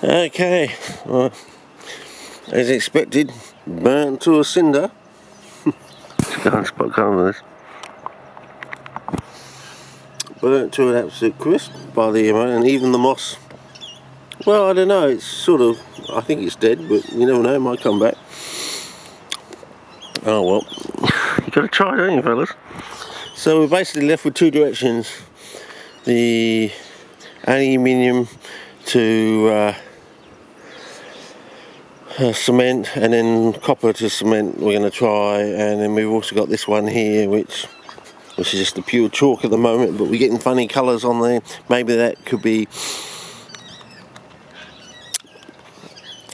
Okay, well, as expected, burnt to a cinder. Just go and spot colour this. Burnt to an absolute crisp by the and even the moss. Well, I don't know. It's sort of. I think it's dead, but you never know. It might come back. Oh well, you got to try, don't you, fellas? So we're basically left with two directions: the aluminium to cement, and then copper to cement. We're going to try, and then we've also got this one here, which is just the pure chalk at the moment. But we're getting funny colours on there. Maybe that could be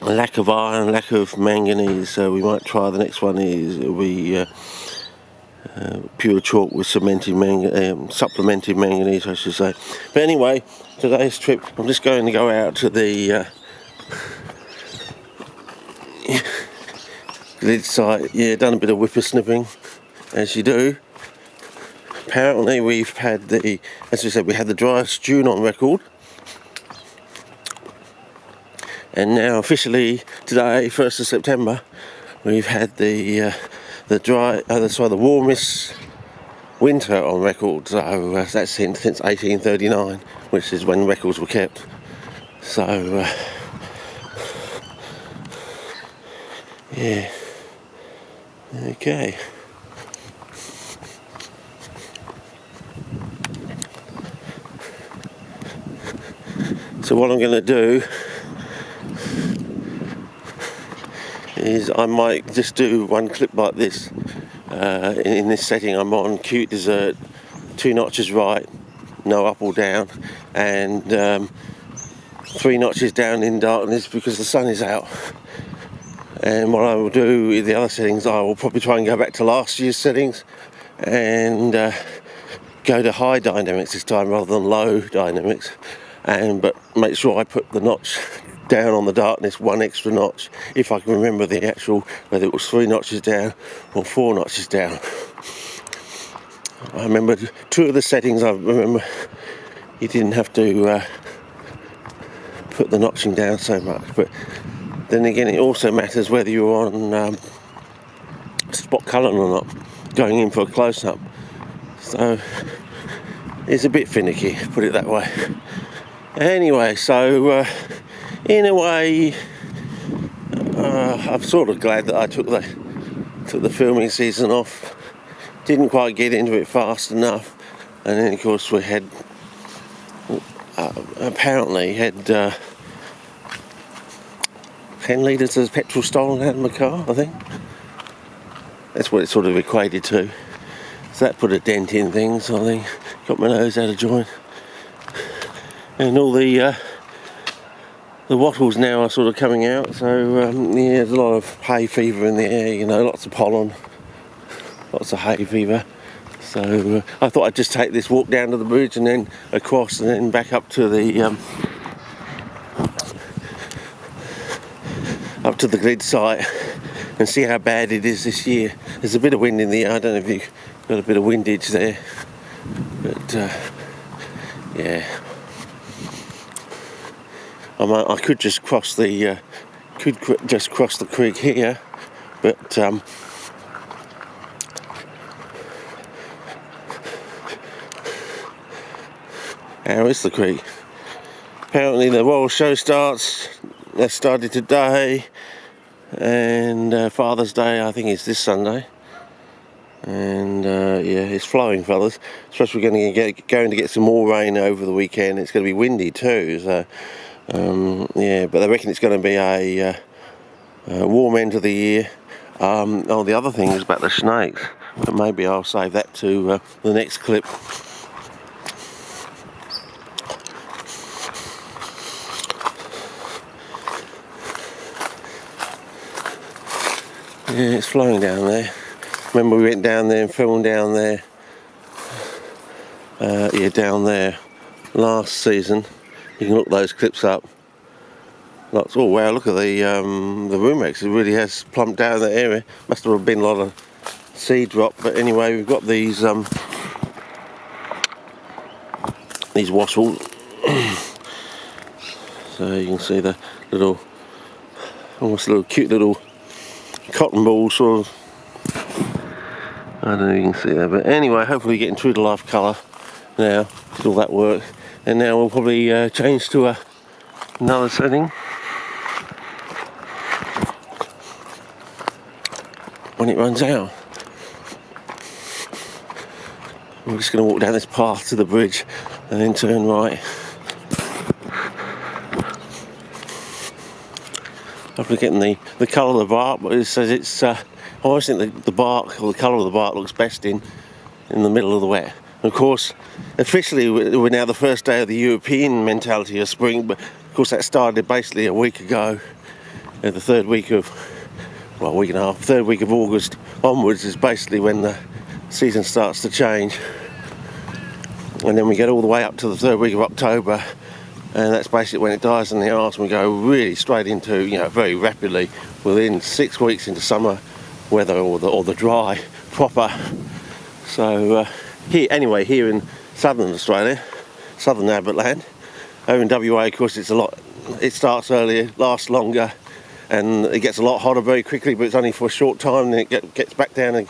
a lack of iron, lack of manganese. So we might try the next one. It'll be pure chalk with supplemented manganese, I should say. But anyway, today's trip, I'm just going to go out to the lid site. Yeah, done a bit of whippersnipping, as you do. Apparently we've had as we said, we had the Driest June on record. And now officially today, 1st of September, we've had the warmest winter on record. So that's since 1839, which is when records were kept. So yeah, okay. So what I'm going to do is I might just do one clip like this. In this setting I'm on, cute dessert, 2 notches right, no up or down, and 3 notches down in darkness because the sun is out. And what I will do with the other settings, I will probably try and go back to last year's settings and go to high dynamics this time rather than low dynamics, but make sure I put the notch down on the darkness 1 extra notch, if I can remember the actual, whether it was 3 notches down or 4 notches down. I remember 2 of the settings, I remember you didn't have to put the notching down so much, but then again it also matters whether you're on spot colouring or not, going in for a close-up. So it's a bit finicky, put it that way. Anyway, so in a way, I'm sort of glad that I took the filming season off. Didn't quite get into it fast enough, and then of course we had apparently had 10 litres of petrol stolen out of my car. I think that's what it sort of equated to. So that put a dent in things. I think got my nose out of joint, and all the wattles now are sort of coming out, so yeah, there's a lot of hay fever in the air, you know, lots of pollen, lots of hay fever. So I thought I'd just take this walk down to the bridge and then across and then back up to the grid site and see how bad it is this year. There's a bit of wind in the air. I don't know if you've got a bit of windage there, but yeah. I could just cross the creek here, but how is the creek? Apparently the Royal Show starts. That started today, and Father's Day I think is this Sunday. And yeah, it's flowing, fellas. Especially we're going to get some more rain over the weekend. It's going to be windy too. So. Yeah, but I reckon it's going to be a warm end of the year. The other thing is about the snakes, but maybe I'll save that to the next clip. Yeah, it's flowing down there. Remember we went down there and filmed down there. Yeah, down there last season. You can look those clips up. Lots. Oh wow! Look at the room Rex. It really has plumped down that area. Must have been a lot of seed drop. But anyway, we've got these wattles. So you can see the little, almost little cute little cotton balls sort of. I don't know if you can see that, but anyway, hopefully getting true to life colour now. Did all that work, and now we'll probably change to another setting when it runs out. We're just going to walk down this path to the bridge and then turn right. Hopefully getting the colour of the bark, but it says it's, I always think the bark, or the colour of the bark, looks best in the middle of the wet. Of course, officially we're now the first day of the European mentality of spring, but of course that started basically a week ago. The third week of, well, a week and a half, third week of August onwards is basically when the season starts to change. And then we get all the way up to the third week of October, and that's basically when it dies in the arse, and we go really straight into, you know, very rapidly within 6 weeks into summer weather, or the dry proper. So here in southern Australia, southern ABBOTTLAND, over in WA, of course, it starts earlier, lasts longer, and it gets a lot hotter very quickly, but it's only for a short time, and then it gets back down